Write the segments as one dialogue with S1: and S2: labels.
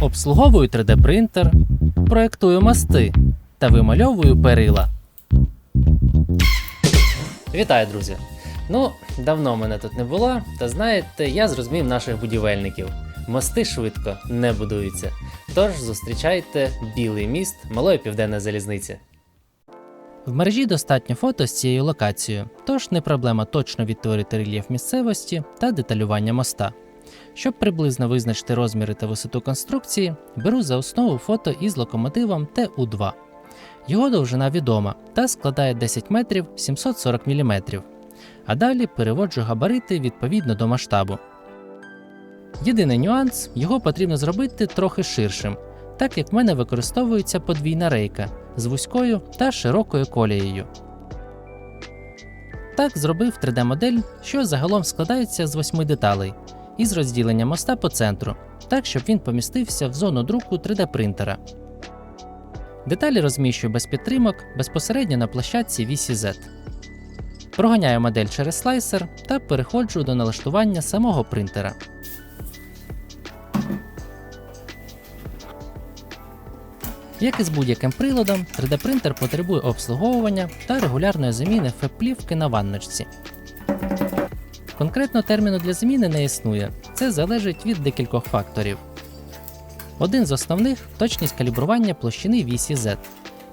S1: Обслуговую 3D-принтер, проєктую мости та вимальовую перила. Вітаю, друзі! Давно мене тут не було, та знаєте, я зрозумів наших будівельників. Мости швидко не будуються. Тож зустрічайте білий міст Малої Південної залізниці. В мережі достатньо фото з цією локацією, тож не проблема точно відтворити рельєф місцевості та деталювання моста. Щоб приблизно визначити розміри та висоту конструкції, беру за основу фото із локомотивом ТУ-2. Його довжина відома та складає 10 метрів 740 мм. А далі переводжу габарити відповідно до масштабу. Єдиний нюанс – його потрібно зробити трохи ширшим, так як в мене використовується подвійна рейка з вузькою та широкою колією. Так зробив 3D-модель, що загалом складається з 8 деталей, із розділенням моста по центру, так щоб він помістився в зону друку 3D-принтера. Деталі розміщую без підтримок безпосередньо на площадці вісі Z. Проганяю модель через слайсер та переходжу до налаштування самого принтера. Як і з будь-яким приладом, 3D-принтер потребує обслуговування та регулярної заміни феб-плівки на ванночці. Конкретно терміну для заміни не існує, це залежить від декількох факторів. Один з основних – точність калібрування площини вісі Z,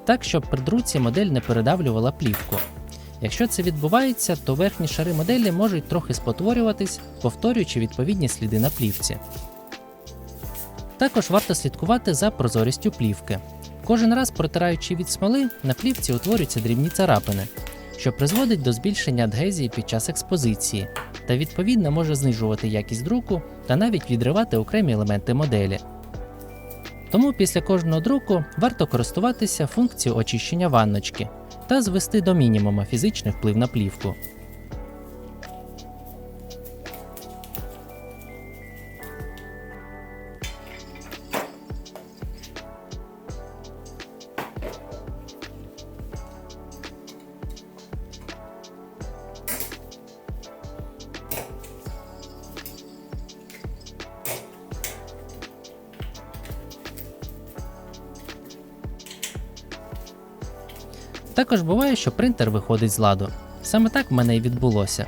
S1: так щоб при друці модель не передавлювала плівку. Якщо це відбувається, то верхні шари моделі можуть трохи спотворюватись, повторюючи відповідні сліди на плівці. Також варто слідкувати за прозорістю плівки. Кожен раз протираючи від смоли, на плівці утворюються дрібні царапини, що призводить до збільшення адгезії під час експозиції, та відповідно може знижувати якість друку та навіть відривати окремі елементи моделі. Тому після кожного друку варто користуватися функцією очищення ванночки та звести до мінімуму фізичний вплив на плівку. Також буває, що принтер виходить з ладу. Саме так в мене і відбулося.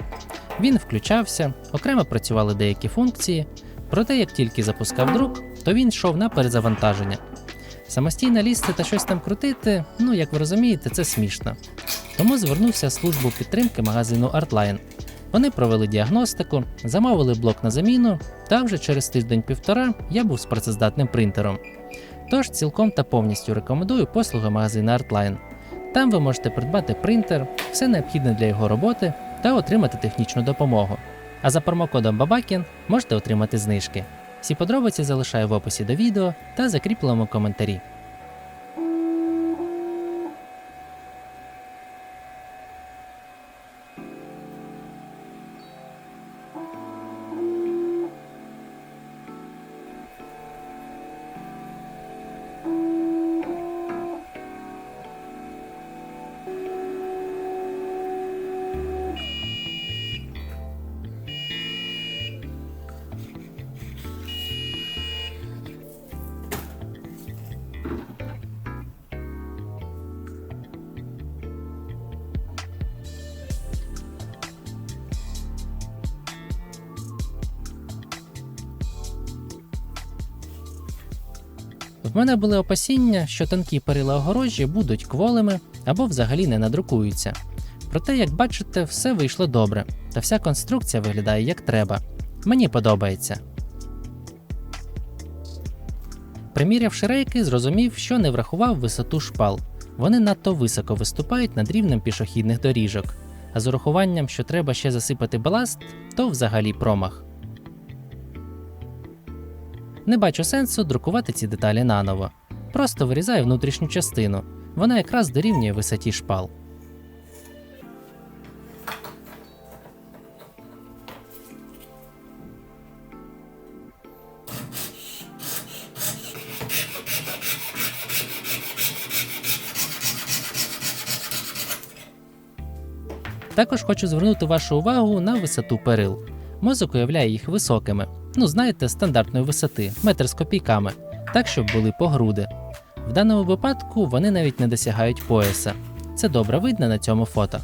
S1: Він включався, окремо працювали деякі функції, проте як тільки запускав друк, то він йшов на перезавантаження. Самостійно лізти та щось там крутити, як ви розумієте, це смішно. Тому звернувся в службу підтримки магазину Artline. Вони провели діагностику, замовили блок на заміну, та вже через тиждень-півтора я був з працездатним принтером. Тож цілком та повністю рекомендую послуги магазину Artline. Там ви можете придбати принтер, все необхідне для його роботи та отримати технічну допомогу. А за промокодом BABAKIN можете отримати знижки. Всі подробиці залишаю в описі до відео та закріпленому коментарі. В мене були опасіння, що тонкі перила огорожі будуть кволими або взагалі не надрукуються. Проте, як бачите, все вийшло добре, та вся конструкція виглядає як треба. Мені подобається. Примірявши рейки, зрозумів, що не врахував висоту шпал. Вони надто високо виступають над рівнем пішохідних доріжок. А з урахуванням, що треба ще засипати баласт, то взагалі промах. Не бачу сенсу друкувати ці деталі наново. Просто вирізаю внутрішню частину. Вона якраз дорівнює висоті шпал. Також хочу звернути вашу увагу на висоту перил. Мозок уявляє їх високими, знаєте, стандартної висоти, метр з копійками. так щоб були по груди. В даному випадку вони навіть не досягають пояса. Це добре видно на цьому фото.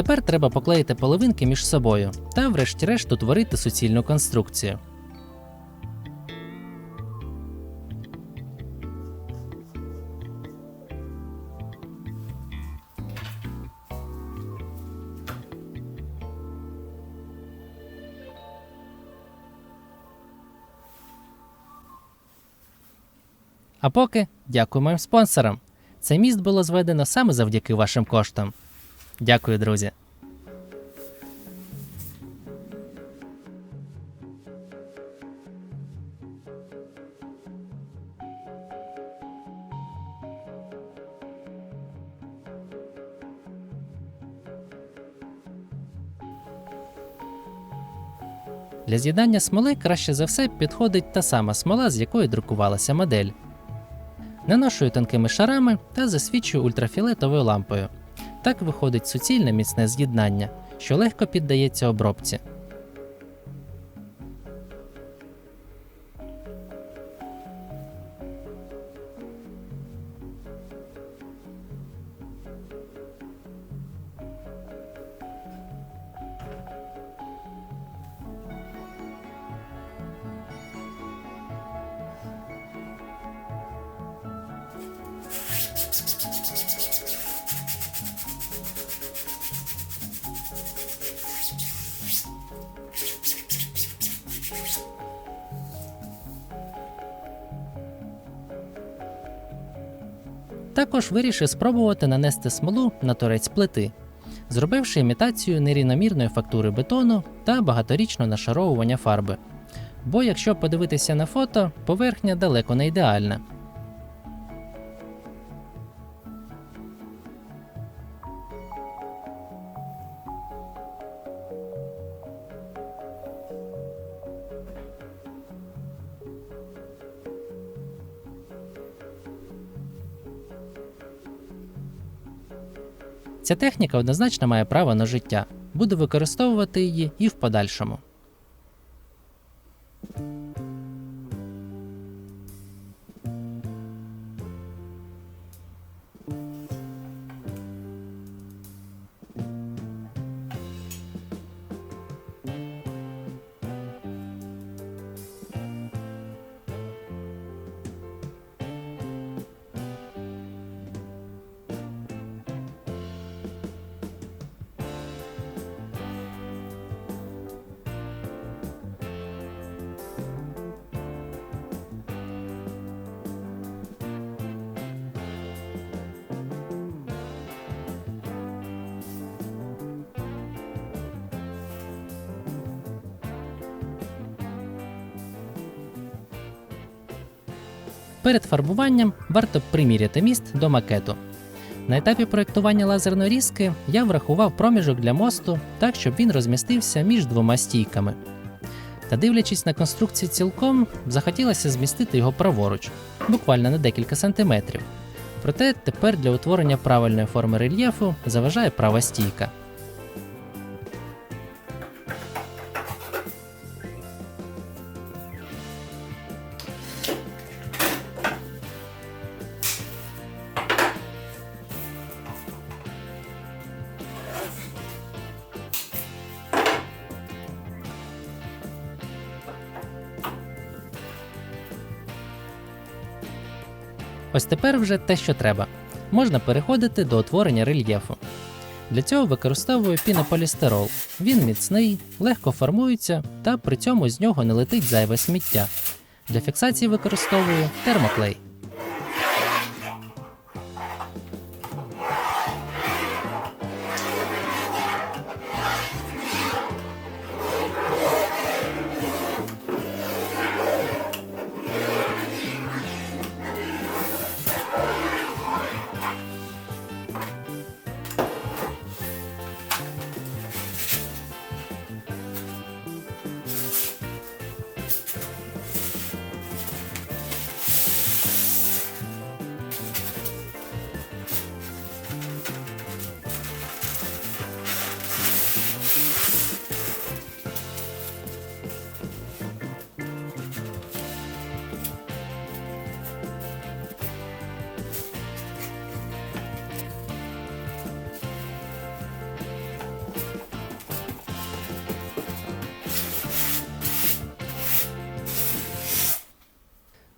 S1: Тепер треба поклеїти половинки між собою та врешті-решт утворити суцільну конструкцію. А поки дякую моїм спонсорам. Цей міст було зведено саме завдяки вашим коштам. Дякую, друзі! Для з'єднання смоли краще за все підходить та сама смола, з якої друкувалася модель. Наношую тонкими шарами та засвічую ультрафіолетовою лампою. Так виходить суцільне міцне з'єднання, що легко піддається обробці. Також вирішив спробувати нанести смолу на торець плити, зробивши імітацію нерівномірної фактури бетону та багаторічного нашаровування фарби. Бо якщо подивитися на фото, поверхня далеко не ідеальна. Ця техніка однозначно має право на життя. Буду використовувати її і в подальшому. Перед фарбуванням варто приміряти міст до макету. На етапі проєктування лазерної різки я врахував проміжок для мосту так, щоб він розмістився між двома стійками. Та дивлячись на конструкцію цілком, захотілося змістити його праворуч, буквально на декілька сантиметрів. Проте тепер для утворення правильної форми рельєфу заважає права стійка. Ось тепер вже те, що треба. Можна переходити до утворення рельєфу. Для цього використовую пінополістирол. Він міцний, легко формується та при цьому з нього не летить зайве сміття. Для фіксації використовую термоклей.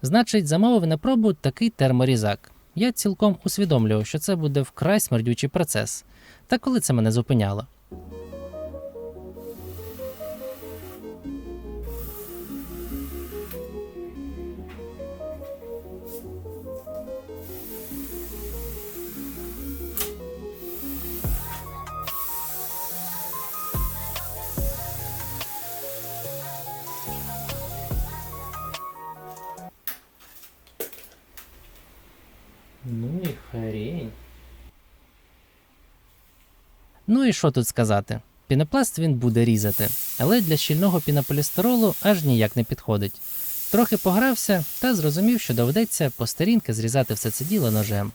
S1: Значить, замовив на пробу такий терморізак. Я цілком усвідомлював, що це буде вкрай смердючий процес. Та коли це мене зупиняло? Ну і хрень. Ну і що тут сказати? Пінопласт він буде різати, але для щільного пінополістиролу аж ніяк не підходить. Трохи погрався та зрозумів, що доведеться по старінки зрізати все це діло ножем.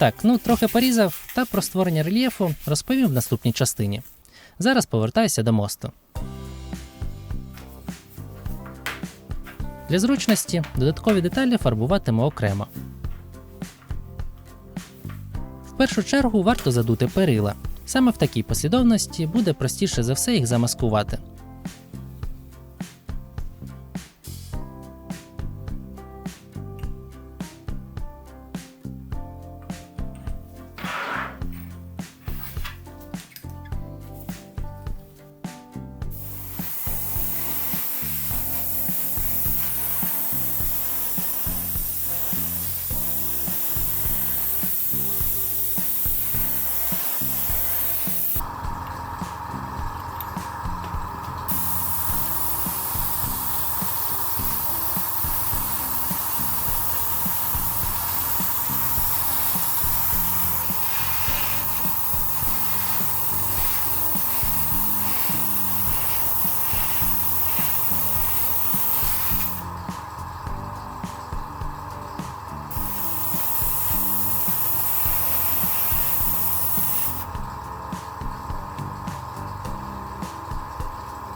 S1: Так, ну трохи порізав, та про створення рельєфу розповім в наступній частині. Зараз повертаюся до мосту. Для зручності додаткові деталі фарбуватиму окремо. В першу чергу варто задути перила. Саме в такій послідовності буде простіше за все їх замаскувати.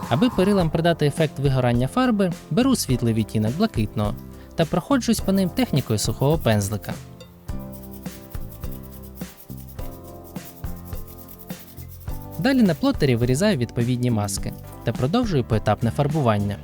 S1: Аби перилам придати ефект вигорання фарби, беру світлий відтінок блакитного та проходжусь по ним технікою сухого пензлика. Далі на плотері вирізаю відповідні маски та продовжую поетапне фарбування.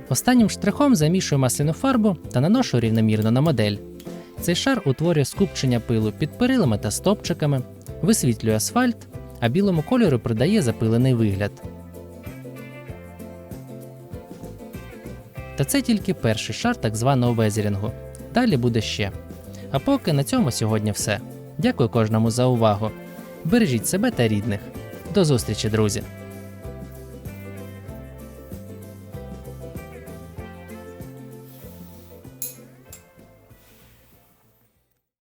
S1: Останнім штрихом замішую масляну фарбу та наношу рівномірно на модель. Цей шар утворює скупчення пилу під перилами та стовпчиками, висвітлює асфальт, а білому кольору придає запилений вигляд. Та це тільки перший шар так званого везерінгу. Далі буде ще. А поки на цьому сьогодні все. Дякую кожному за увагу. Бережіть себе та рідних. До зустрічі, друзі!